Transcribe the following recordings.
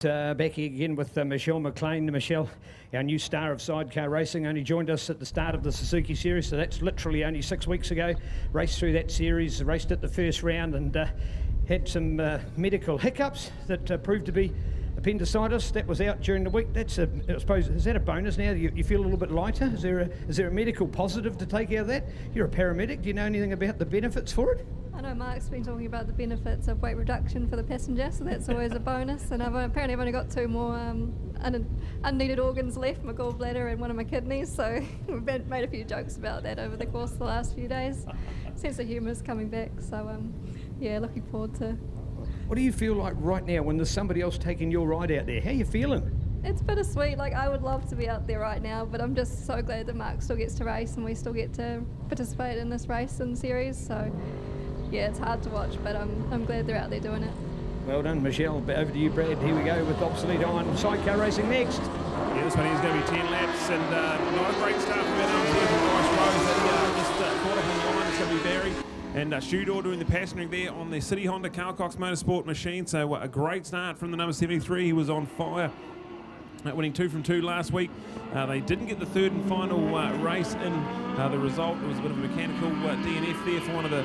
Back here again with Michelle McLean. Michelle, our new star of sidecar racing, only joined us at the start of the Suzuki Series, so that's literally only 6 weeks ago. Raced through that series, raced at the first round and had some medical hiccups that proved to be appendicitis. That was out during the week. That's I suppose, is that a bonus now? You feel a little bit lighter? Is there a medical positive to take out of that? You're a paramedic. Do you know anything about the benefits for it? I know Mark's been talking about the benefits of weight reduction for the passenger, so that's always a bonus. And apparently I've only got 2 more unneeded organs left, my gallbladder and one of my kidneys, so we've made a few jokes about that over the course of the last few days. Sense of humour is coming back, so yeah, looking forward to. What do you feel like right now when there's somebody else taking your ride out there? How are you feeling? It's bittersweet. Like, I would love to be out there right now, but I'm just so glad that Mark still gets to race and we still get to participate in this race and series. So yeah, it's hard to watch, but I'm glad they're out there doing it. Well done, Michelle. Over to you, Brad. Here we go with Obsolete Iron Sidecar Racing next. Yeah, this one is going to be 10 laps, and not a great start from our here from Bryce Rose. And just caught up on the line. It's going to be Barry and Shudor doing the passengering there on the City Honda Carl Cox Motorsport machine. So a great start from the number 73. He was on fire, winning 2 from 2 last week. They didn't get the third and final race in. The result was a bit of a mechanical DNF there for one of the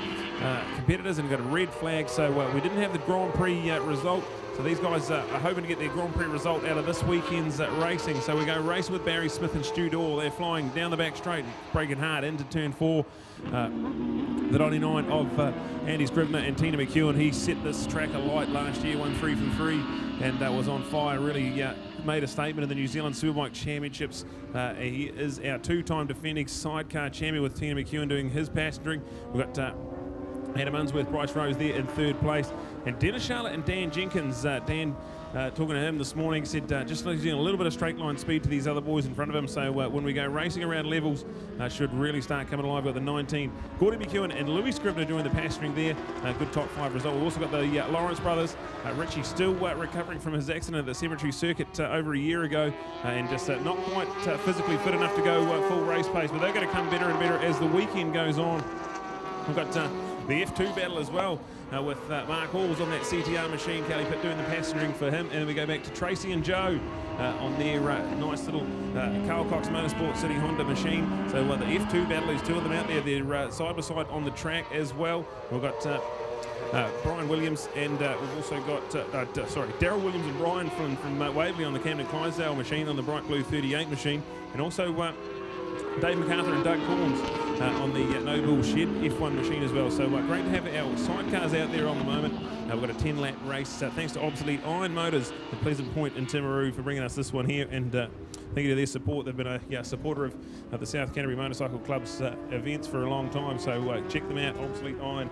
competitors and got a red flag, so we didn't have the Grand Prix result. So these guys are hoping to get their Grand Prix result out of this weekend's racing. So we go racing with Barry Smith and Stu Dorr. They're flying down the back straight, braking hard into turn 4. The 99 of Andy Scribner and Tina McEwen. He set this track alight last year, won 3 from 3, and was on fire. Really made a statement in the New Zealand Superbike Championships. He is our 2-time defending sidecar champion with Tina McEwen doing his passengering. We've got Adam Unsworth, Bryce Rose there in 3rd place. And Dennis Charlotte and Dan Jenkins. Dan, talking to him this morning, said just losing a little bit of straight line speed to these other boys in front of him. So when we go racing around levels, should really start coming alive. We've got the 19, Gordon McEwen and Louis Scribner doing the passengering there. Good top 5 result. We've also got the Lawrence brothers. Richie still recovering from his accident at the Cemetery Circuit over a year ago, and just not quite physically fit enough to go full race pace. But they're going to come better and better as the weekend goes on. We've got the F2 battle as well, with Mark Halls on that CTR machine, Kelly Pitt doing the passengering for him, and then we go back to Tracy and Joe on their nice little Carl Cox Motorsport City Honda machine. So the F2 battle is 2 of them out there. They're side by side on the track as well. We've got Brian Williams and we've also got Daryl Williams and Brian from Waverley on the Camden Clydesdale machine, on the Bright Blue 38 machine, and also Dave MacArthur and Doug Corns on the No Bull Shed F1 machine as well. So great to have our sidecars out there on the moment. We've got a 10-lap race thanks to Obsolete Iron Motors at Pleasant Point in Timaru for bringing us this one here, and thank you to their support. They've been a supporter of the South Canterbury Motorcycle Club's events for a long time, so check them out, Obsolete Iron.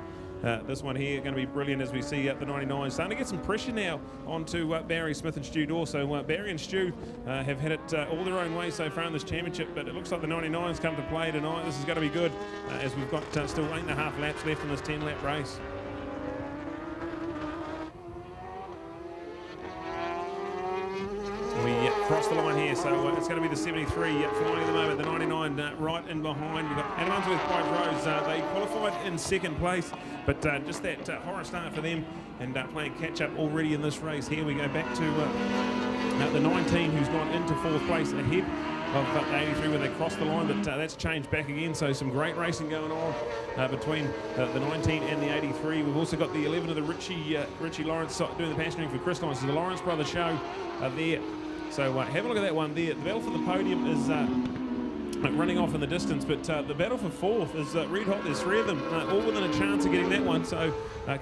This one here going to be brilliant as we see the 99 starting to get some pressure now onto Barry Smith and Stu Dorr. So Barry and Stu have had it all their own way so far in this championship, but it looks like the 99's come to play tonight. This is going to be good as we've got still 8.5 laps left in this 10-lap race. We cross the line here, so it's going to be the 73 flying at the moment, the 99 right in behind. We've got Adam Unsworth, Bryce Rose. They qualified in 2nd place, but just that horror start for them and playing catch-up already in this race. Here we go back to the 19 who's gone into 4th place ahead of the 83 when they crossed the line, but that's changed back again, so some great racing going on between the 19 and the 83. We've also got the 11 of the Richie Lawrence doing the passengering for Chris Lawrence. So the Lawrence Brothers show there. So have a look at that one there. The battle for the podium is running off in the distance, but the battle for 4th is red hot. There's 3 of them, all within a chance of getting that one. So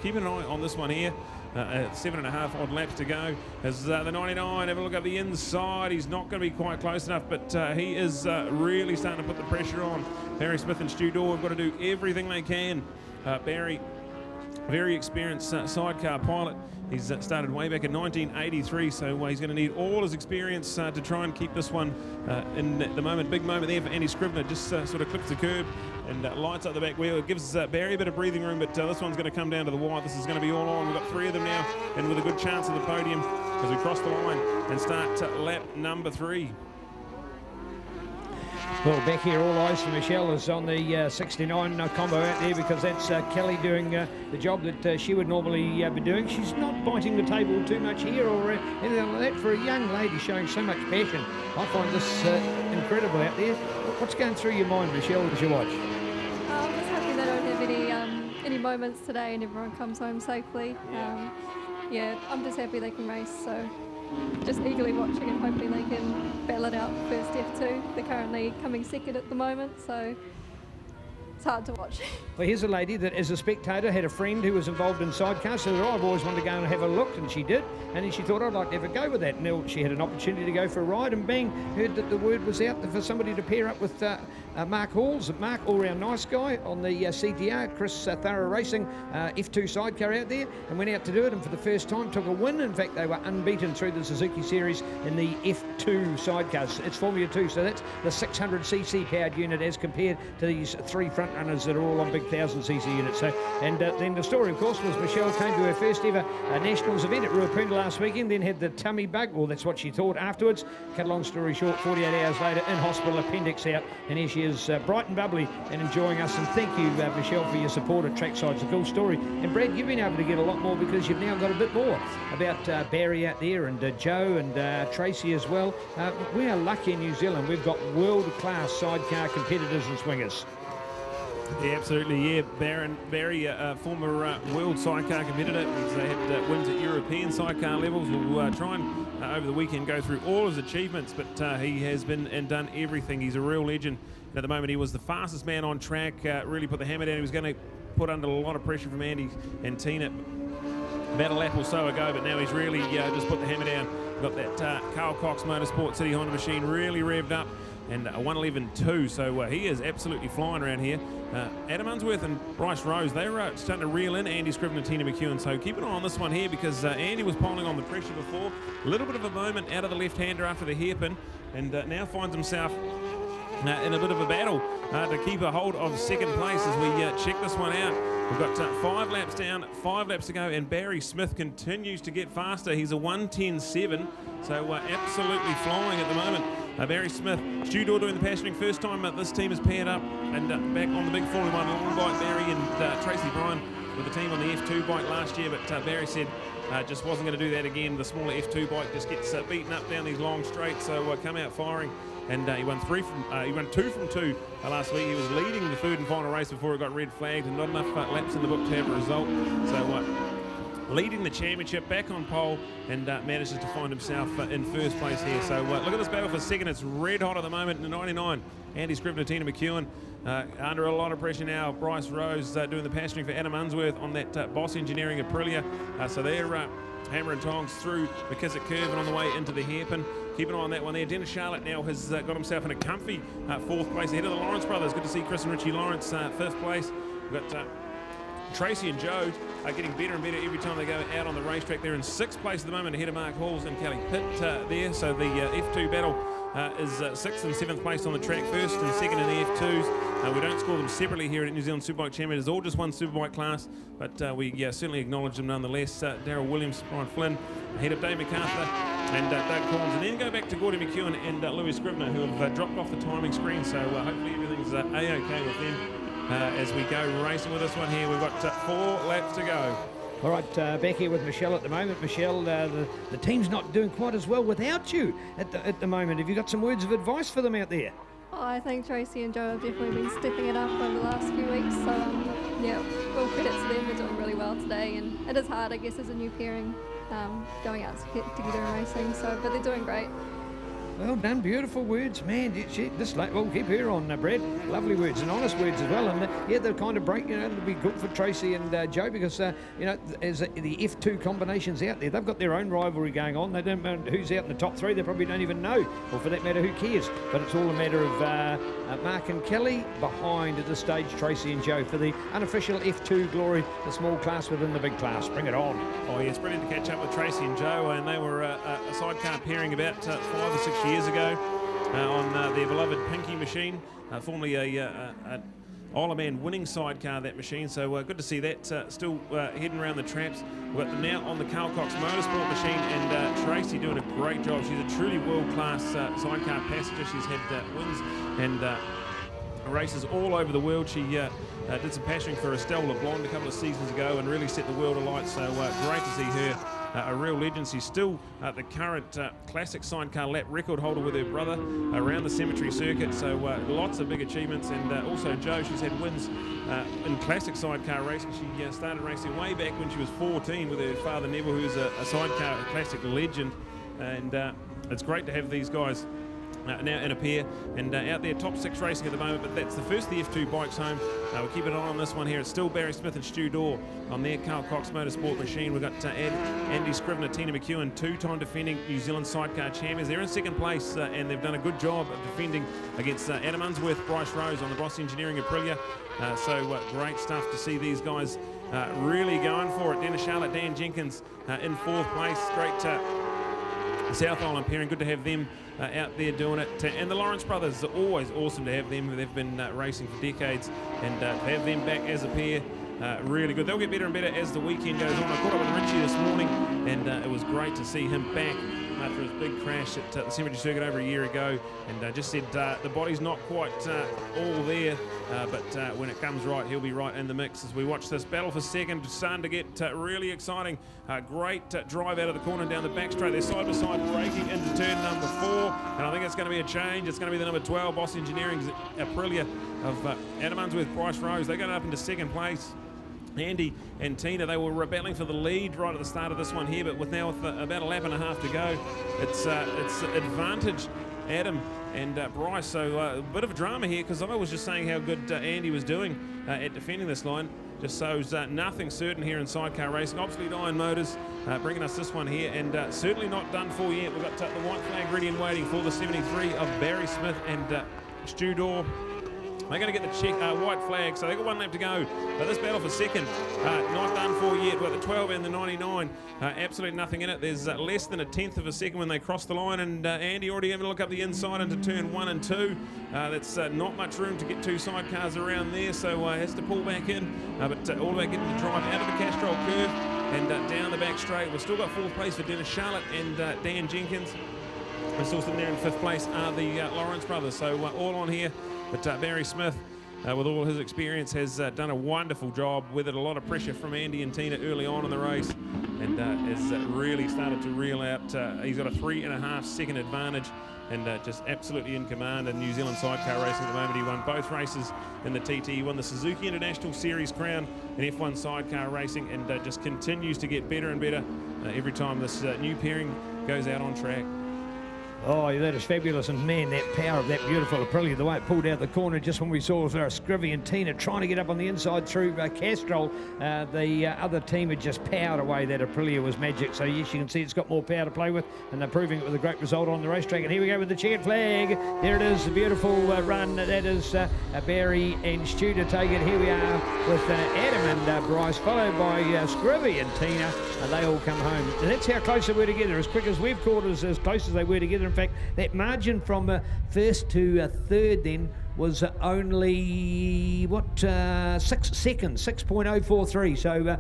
keep an eye on this one here. 7.5 odd laps to go as the 99. Have a look at the inside. He's not going to be quite close enough, but he is really starting to put the pressure on. Barry Smith and Stu Dorr have got to do everything they can. Barry, very experienced sidecar pilot. He's started way back in 1983, so he's going to need all his experience to try and keep this one in the moment. Big moment there for Andy Scribner, just sort of clips the curb and lights up the back wheel. It gives Barry a bit of breathing room, but this one's going to come down to the wire. This is going to be all on. We've got 3 of them now, and with a good chance of the podium as we cross the line and start lap number 3. Well, back here, all eyes for Michelle is on the 69 combo out there, because that's Kelly doing the job that she would normally be doing. She's not biting the table too much here or anything like that. For a young lady showing so much passion, I find this incredible out there. What's going through your mind, Michelle, as you watch? I'm just happy they don't have any moments today and everyone comes home safely. Yeah, I'm just happy they can race, so just eagerly watching and hoping they can battle it out first F2. They're currently coming second at the moment, so it's hard to watch. Well, here's a lady that, as a spectator, had a friend who was involved in sidecars, so I've always wanted to go and have a look, and she did. And then she thought, I'd like to have a go with that. And she had an opportunity to go for a ride, and bang, heard that the word was out for somebody to pair up with Mark Halls. Mark, all-round nice guy on the CTR, Chris Thorough Racing, F2 sidecar out there, and went out to do it, and for the first time took a win. In fact, they were unbeaten through the Suzuki Series in the F2 sidecars. It's Formula 2, so that's the 600cc powered unit as compared to these three front runners that are all on big 1000cc units. So, and then the story, of course, was Michelle came to her first ever Nationals event at Ruapuna last weekend, then had the tummy bug, or that's what she thought afterwards. Cut a long story short, 48 hours later, in hospital, appendix out, and here she is, bright and bubbly and enjoying us. And thank you, Michelle, for your support at Trackside. It's a cool story. And Brad, you've been able to get a lot more because you've now got a bit more about Barry out there, and Joe and Tracy as well. We are lucky in New Zealand. We've got world-class sidecar competitors and swingers. Yeah, absolutely. Yeah, Barry, former world sidecar competitor. They had wins at European sidecar levels. We'll try and over the weekend go through all his achievements, but he has been and done everything. He's a real legend. And at the moment, he was the fastest man on track. Really put the hammer down. He was going to put under a lot of pressure from Andy and Tina about a lap or so ago, but now he's really just put the hammer down. Got that Carl Cox Motorsport City Honda machine really revved up, and a 1:11.2, so he is absolutely flying around here. Adam Unsworth and Bryce Rose, they're starting to reel in Andy Scriven and Tina McEwen, so keep an eye on this one here, because Andy was piling on the pressure before. A little bit of a moment out of the left-hander after the hairpin, and now finds himself in a bit of a battle to keep a hold of second place as we check this one out. We've got 5 laps down, 5 laps to go, and Barry Smith continues to get faster. He's a 1:10.7, so absolutely flying at the moment. Barry Smith, Stu Dorr doing the passioning. First time this team is paired up and back on the big Formula 1 long bike. Barry and Tracy Bryan with the team on the F2 bike last year, but Barry said just wasn't going to do that again. The smaller F2 bike just gets beaten up down these long straights, so come out firing. And he won 2 from 2 last week. He was leading the third and final race before it got red flagged, and not enough laps in the book to have a result. So leading the championship, back on pole, and manages to find himself in first place here. So look at this battle for second. It's red hot at the moment in the 99. Andy Scrivener, Tina McEwen under a lot of pressure now. Bryce Rose doing the passioning for Adam Unsworth on that Boss Engineering Aprilia. So they're hammer and tongs through McKissick Curve and on the way into the hairpin. Keep an eye on that one there. Dennis Charlotte now has got himself in a comfy 4th place ahead of the Lawrence brothers. Good to see Chris and Richie Lawrence 5th place. We've got Tracy and Joe are getting better and better every time they go out on the racetrack. They're in 6th place at the moment ahead of Mark Halls and Kelly Pitt there. So the F2 battle is 6th and 7th place on the track, 1st and 2nd in the F2s. We don't score them separately here at New Zealand Superbike Championship. It's all just one Superbike class, but we certainly acknowledge them nonetheless. Darryl Williams, Brian Flynn, ahead of Dave MacArthur and Doug Collins. And then go back to Gordon McEwen and Louis Scrivener, who have dropped off the timing screen, so hopefully everything's A-OK with them. As we go racing with this one here. We've got 4 laps to go. All right, back here with Michelle at the moment. Michelle, the team's not doing quite as well without you at the moment. Have you got some words of advice for them out there? Oh, I think Tracy and Joe have definitely been stepping it up over the last few weeks, so yeah, all credit to them. They're doing really well today, and it is hard, I guess, as a new pairing going out together and racing, so, but they're doing great. Well done, beautiful words, man. We'll keep her on, Brad. Lovely words and honest words as well. And the kind of break, it'll be good for Tracy and Joe, because as the F2 combinations out there, they've got their own rivalry going on. They don't know who's out in the top 3. They probably don't even know, or for that matter, who cares. But it's all a matter of Mark and Kelly behind at this stage, Tracy and Joe for the unofficial F2 glory, the small class within the big class. Bring it on. Oh, yeah, it's brilliant to catch up with Tracy and Joe, and they were a sidecar pairing about 5 or 6 years ago on their beloved Pinky machine, formerly a Isle-of-Man winning sidecar, that machine. So good to see that still heading around the traps. We've got them now on the Carl Cox Motorsport machine, and Tracy doing a great job. She's a truly world-class sidecar passenger. She's had wins and races all over the world. She did some pasturing for Estelle LeBlanc a couple of seasons ago and really set the world alight. So great to see her. A real legend. She's still the current classic sidecar lap record holder with her brother around the cemetery circuit. So lots of big achievements. And also Jo, she's had wins in classic sidecar racing. She started racing way back when she was 14 with her father Neville, who's a sidecar classic legend. And it's great to have these guys now in a pair and out there top 6 racing at the moment, but that's the first of the F2 bikes home. We'll keep it on this one here. It's still Barry Smith and Stu Dorr on their Carl Cox Motorsport machine. We've got Andy Scrivener, Tina McEwen, 2-time defending New Zealand sidecar champions. They're in second place and they've done a good job of defending against Adam Unsworth, Bryce Rose on the Boss Engineering Aprilia. So great stuff to see these guys really going for it. Dennis Charlotte, Dan Jenkins in 4th place. Great South Island pairing, good to have them out there doing it. And the Lawrence brothers, are always awesome to have them. They've been racing for decades, and to have them back as a pair, really good. They'll get better and better as the weekend goes on. I caught up with Richie this morning, and it was great to see him back after his big crash at the cemetery circuit over a year ago, and just said the body's not quite all there, but when it comes right, he'll be right in the mix. As we watch this battle for second, starting to get really exciting. Great drive out of the corner and down the back straight. They're side by side braking into turn number 4, and I think it's going to be a change. It's going to be the number 12 Boss Engineering's Aprilia of Adam Unsworth, Bryce Rose. They're going up into second place. Andy and Tina, they were battling for the lead right at the start of this one here, but with now about a lap and a half to go, it's advantage Adam and Bryce. So a bit of a drama here, because I was just saying how good Andy was doing at defending this line. Just shows nothing certain here in sidecar racing. Obviously Iron Motors bringing us this one here, and certainly not done for yet. We've got the white flag ready and waiting for the 73 of Barry Smith and Stu Dorr. They're going to get the white flag, so they've got 1 lap to go. This battle for second, not done for yet. We've got the 12 and the 99. Absolutely nothing in it. There's less than a 1/10 of a second when they cross the line, and Andy already having a look up the inside into turn 1 and 2. That's not much room to get 2 sidecars around there, so has to pull back in. But all about getting the drive out of the Castrol curve and down the back straight. We've still got 4th place for Dennis Charlotte and Dan Jenkins. We're still sitting there in 5th place are the Lawrence brothers. So all on here. But Barry Smith, with all his experience, has done a wonderful job with it. A lot of pressure from Andy and Tina early on in the race, and has really started to reel out. He's got a 3.5 second advantage, and just absolutely in command in New Zealand sidecar racing at the moment. He won both races in the TT. He won the Suzuki International Series crown in F1 sidecar racing, and just continues to get better and better every time this new pairing goes out on track. Oh, that is fabulous, and man, that power of that beautiful Aprilia, the way it pulled out the corner just when we saw Scrivy and Tina trying to get up on the inside through Castrol. The other team had just powered away. That Aprilia was magic, so yes, you can see it's got more power to play with, and they're proving it with a great result on the racetrack. And here we go with the checkered flag. There it is, a beautiful run. That is Barry and Stu to take it. Here we are with Adam and Bryce, followed by Scrivy and Tina, and they all come home. And that's how close they were together. As quick as we've caught, as close as they were together. In fact, that margin from first to third then was only, 6 seconds, 6.043. So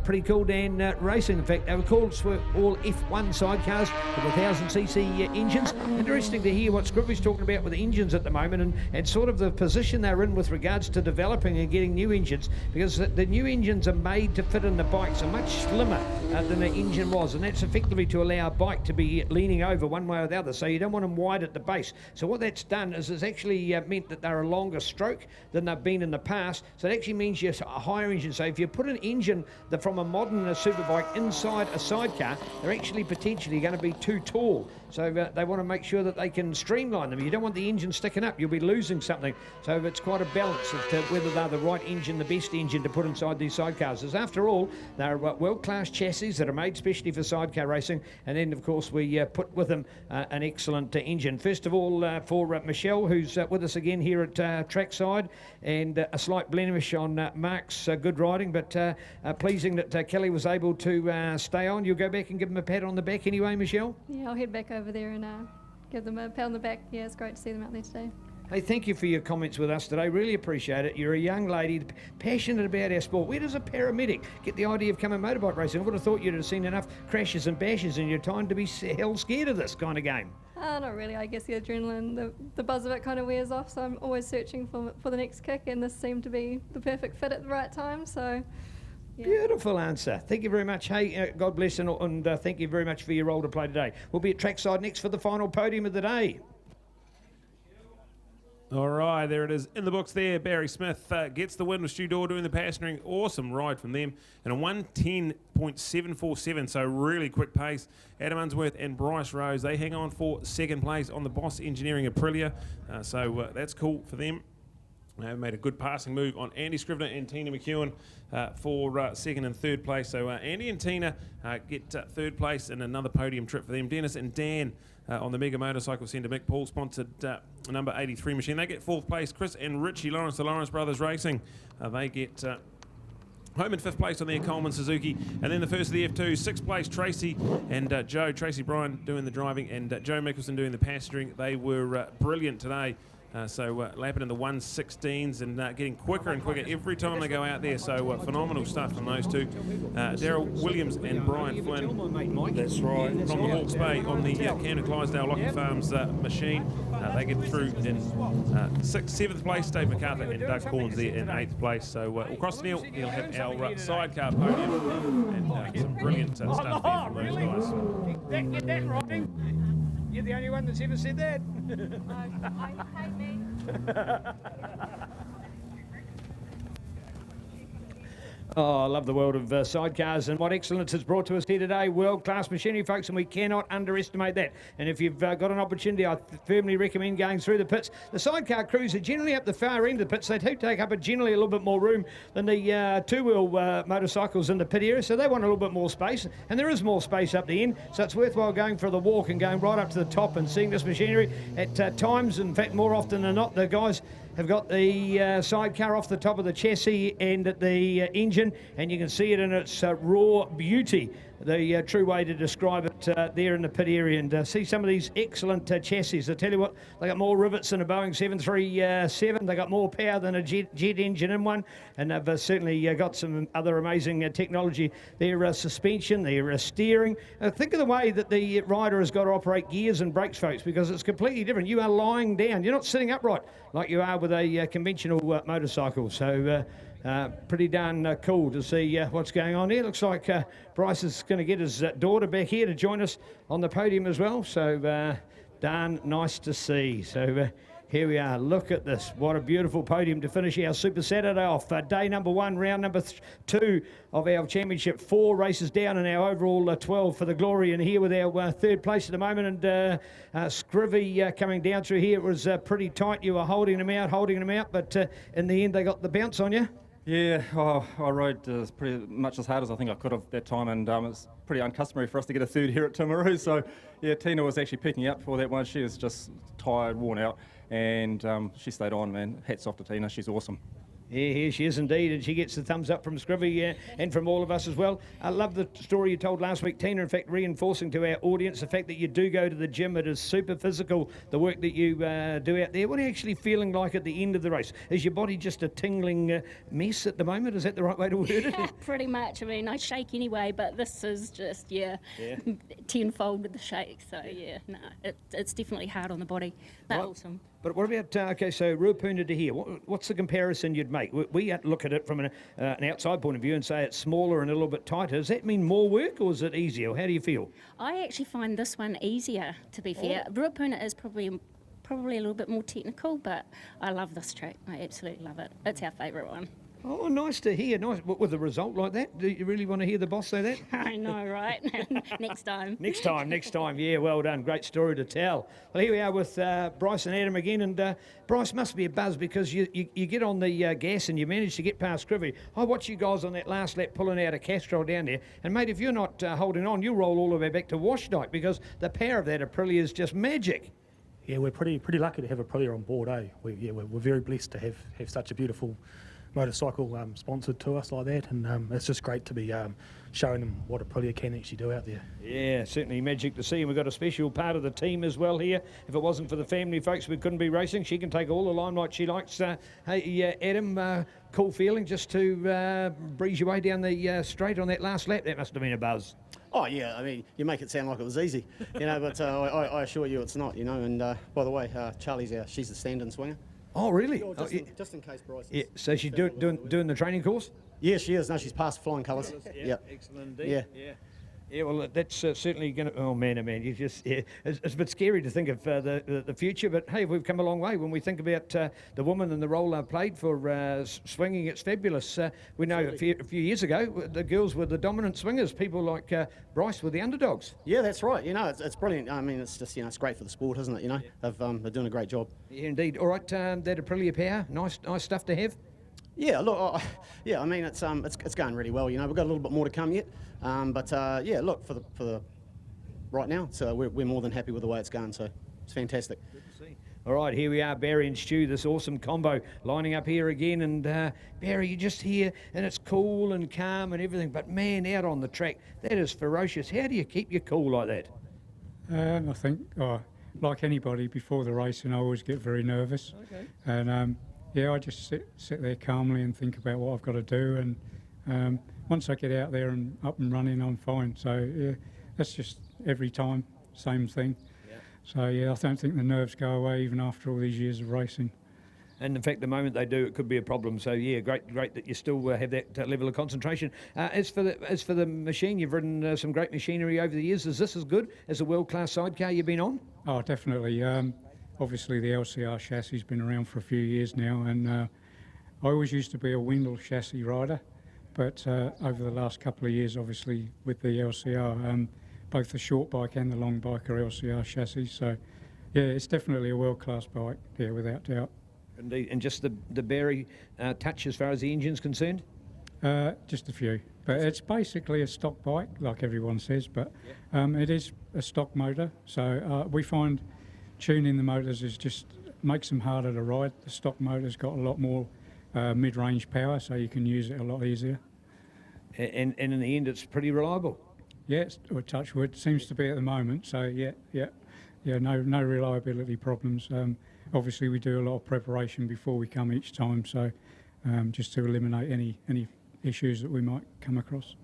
pretty cool, Dan Racing. In fact, they were called for all F1 sidecars with 1,000cc engines. Interesting to hear what Scrivby's talking about with the engines at the moment, and sort of the position they're in with regards to developing and getting new engines, because the new engines are made to fit in the bikes, are much slimmer than the engine was, and that's effectively to allow a bike to be leaning over one way or the other, so you don't want them wide at the base. So what that's done is it's actually meant that they're a longer stroke than they've been in the past, so it actually means you're a higher engine. So if you put an engine from a modern superbike inside a sidecar, they're actually potentially going to be too tall. So they want to make sure that they can streamline them. You don't want the engine sticking up, you'll be losing something. So it's quite a balance of whether they're the right engine, the best engine to put inside these sidecars. As after all, they're world-class chassis that are made specially for sidecar racing, and then of course we put with them an excellent engine. First of all, for Michelle, who's with us again here at trackside, and a slight blemish on Mark's good riding, but pleasing that Kelly was able to stay on. You'll go back and give him a pat on the back anyway, Michelle? Yeah, I'll head back over there and give them a pat on the back. Yeah, it's great to see them out there today. Hey, thank you for your comments with us today. Really appreciate it. You're a young lady, passionate about our sport. Where does a paramedic get the idea of coming motorbike racing? I would have thought you'd have seen enough crashes and bashes in your time to be hell scared of this kind of game. Not really. I guess the adrenaline, the buzz of it kind of wears off, so I'm always searching for the next kick, and this seemed to be the perfect fit at the right time, so... Yeah. Beautiful answer. Thank you very much. Hey, God bless, and thank you very much for your role to play today. We'll be at trackside next for the final podium of the day. All right, there it is in the books there. Barry Smith gets the win with Stu Dorr doing the passing. Awesome ride from them. And a 1:10.747, so really quick pace. Adam Unsworth and Bryce Rose, they hang on for second place on the Boss Engineering Aprilia. So that's cool for them. They made a good passing move on Andy Scrivener and Tina McEwen for second and third place. So Andy and Tina get third place in another podium trip for them. Dennis and Dan on the Mega Motorcycle Centre. Mick Paul sponsored number 83 machine. They get fourth place. Chris and Richie Lawrence, the Lawrence Brothers Racing, they get home in fifth place on their Coleman Suzuki. And then the first of the F2, sixth place Tracy and Tracy Bryan doing the driving, and Joe Mickelson doing the passengering. They were brilliant today. So lapping in the 1:16s and getting quicker and quicker every time they go out there. So phenomenal stuff from those two. Daryl Williams and Brian Flynn. That's right. From the Hawke's Bay on the Camden Clydesdale Lockie Farms machine. They get through in seventh place. Dave MacArthur and Doug Corns there in eighth place. So across the Neil, he'll have our sidecar podium and some brilliant stuff there from those guys. Get that right. You're the only one that's ever said that. I hate me. Oh, I love the world of sidecars and what excellence has brought to us here today. World-class machinery, folks, and we cannot underestimate that. And if you've got an opportunity, I firmly recommend going through the pits. The sidecar crews are generally up the far end of the pits. They do take up generally a little bit more room than the two-wheel motorcycles in the pit area, so they want a little bit more space. And there is more space up the end, so it's worthwhile going for the walk and going right up to the top and seeing this machinery. At times, in fact, more often than not, the guys have got the sidecar off the top of the chassis and at the engine, and you can see it in its raw beauty, the true way to describe it there in the pit area, and see some of these excellent chassis. I tell you what, they got more rivets than a Boeing 737, they got more power than a jet engine in one, and they've certainly got some other amazing technology. Their suspension, their steering. Think of the way that the rider has got to operate gears and brakes, folks, because it's completely different. You are lying down, you're not sitting upright like you are with a conventional motorcycle. So pretty darn cool to see what's going on here. Looks like Bryce is going to get his daughter back here to join us on the podium as well. So darn nice to see. So here we are. Look at this. What a beautiful podium to finish our Super Saturday off. Day number one, round number two of our championship. 4 races down in our overall 12 for the glory. And here with our third place at the moment. And Scrivy coming down through here. It was pretty tight. You were holding them out. But in the end, they got the bounce on you. Yeah, I rode pretty much as hard as I think I could have that time, and it's pretty uncustomary for us to get a third here at Timaru. So, yeah, Tina was actually picking up for that one. She was just tired, worn out, and she stayed on, man. Hats off to Tina. She's awesome. Yeah, here she is indeed, and she gets the thumbs up from Scrivy and from all of us as well. I love the story you told last week, Tina, in fact, reinforcing to our audience the fact that you do go to the gym. It is super physical, the work that you do out there. What are you actually feeling like at the end of the race? Is your body just a tingling mess at the moment? Is that the right way to word it? Yeah, pretty much. I mean, I shake anyway, but this is just, tenfold with the shake. So, it's definitely hard on the body. But Right. awesome. But what about, so Ruapuna to here, what's the comparison you'd make? We look at it from an outside point of view and say it's smaller and a little bit tighter. Does that mean more work or is it easier? How do you feel? I actually find this one easier, to be fair. Ruapuna is probably a little bit more technical, but I love this track. I absolutely love it. It's our favourite one. Oh, nice to hear. Nice. With a result like that, do you really want to hear the boss say that? I know, right? Next time. Next time. Yeah, well done. Great story to tell. Well, here we are with Bryce and Adam again, and Bryce must be a buzz because you get on the gas and you manage to get past Scrivy. I watch you guys on that last lap pulling out a Castrol down there, and mate, if you're not holding on, you'll roll all the way back to wash night because the power of that Aprilia is just magic. Yeah, we're pretty lucky to have Aprilia on board, eh? We're very blessed to have such a beautiful motorcycle sponsored to us like that, and it's just great to be showing them what a Aprilia can actually do out there. Yeah, certainly magic to see. And we've got a special part of the team as well here. If it wasn't for the family folks, we couldn't be racing. She can take all the limelight she likes. Hey, Adam, cool feeling just to breeze your way down the straight on that last lap. That must have been a buzz. Oh yeah, I mean, you make it sound like it was easy, but I assure you it's not, And by the way, Charlie's she's the stand-in swinger. Oh, really? Just in case Bryce. Yeah, so she's doing the training course? Yeah, she is. No, she's passed flying colours. Yeah, excellent indeed. Yeah, well, that's certainly going to... Oh, man, you just... Yeah, it's a bit scary to think of the future, but, hey, we've come a long way. When we think about the woman and the role played for swinging, it's fabulous. We know a few years ago, the girls were the dominant swingers. People like Bryce were the underdogs. Yeah, that's right. It's brilliant. I mean, it's just, it's great for the sport, isn't it? They're doing a great job. Yeah, indeed. All right, that Aprilia power, nice stuff to have. Yeah, look, I mean, it's going really well. We've got a little bit more to come yet, but look, for the right now, so we're more than happy with the way it's going. So it's fantastic. Good to see. All right, here we are, Barry and Stu, this awesome combo lining up here again. And Barry, you're just here, and it's cool and calm and everything. But man, out on the track, that is ferocious. How do you keep your cool like that? I think, like anybody, before the racing, I always get very nervous. Okay. And I just sit there calmly and think about what I've got to do, and once I get out there and up and running, I'm fine. So yeah, that's just every time, same thing. Yeah. So yeah, I don't think the nerves go away even after all these years of racing. And in fact, the moment they do, it could be a problem. So yeah, great that you still have that level of concentration. As for the machine, you've ridden some great machinery over the years. Is this as good as a world-class sidecar you've been on? Oh, definitely. Obviously, the LCR chassis has been around for a few years now, and I always used to be a Wendell chassis rider, but over the last couple of years, obviously, with the LCR, both the short bike and the long bike are LCR chassis, so yeah, it's definitely a world-class bike, yeah, without doubt. Indeed, and just the Barry touch as far as the engine's concerned? Just a few, but it's basically a stock bike, like everyone says, but it is a stock motor, so we find tuning the motors makes them harder to ride. The stock motor's got a lot more mid-range power, so you can use it a lot easier. And in the end, it's pretty reliable. Yeah, touch wood, seems to be at the moment. So yeah, no reliability problems. Obviously, we do a lot of preparation before we come each time, so just to eliminate any issues that we might come across.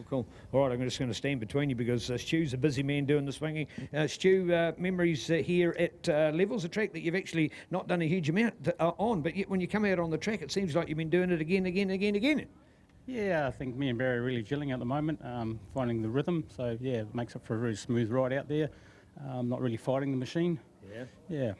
Cool. All right, I'm just going to stand between you because Stu's a busy man doing the swinging. Stu, memories here at Levels, a track that you've actually not done a huge amount on, but yet when you come out on the track, it seems like you've been doing it again. Yeah, I think me and Barry are really gelling at the moment, finding the rhythm. So yeah, it makes it for a really smooth ride out there. Not really fighting the machine. Yeah.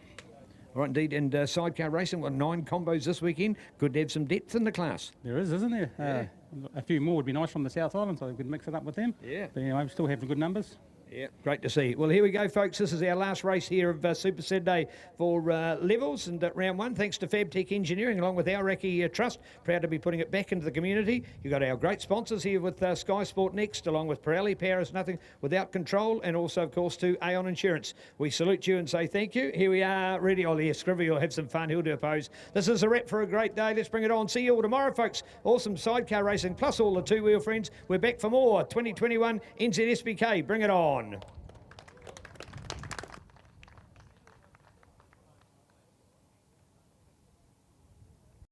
All right, indeed. And sidecar racing, 9 combos this weekend. Good to have some depth in the class. There is, isn't there? A few more would be nice from the South Island, so we could mix it up with them. Yeah. But we still have good numbers. Yeah, great to see. Well, here we go, folks. This is our last race here of Super Saturday for Levels and round 1. Thanks to FabTech Engineering, along with Aoraki Trust. Proud to be putting it back into the community. You've got our great sponsors here with SkysportNext, along with Pirelli. Power is nothing without control. And also, of course, to Aon Insurance. We salute you and say thank you. Here we are, ready. Oh, yeah, Scrivy will have some fun. He'll do a pose. This is a wrap for a great day. Let's bring it on. See you all tomorrow, folks. Awesome sidecar racing, plus all the two-wheel friends. We're back for more 2021 NZSBK. Bring it on.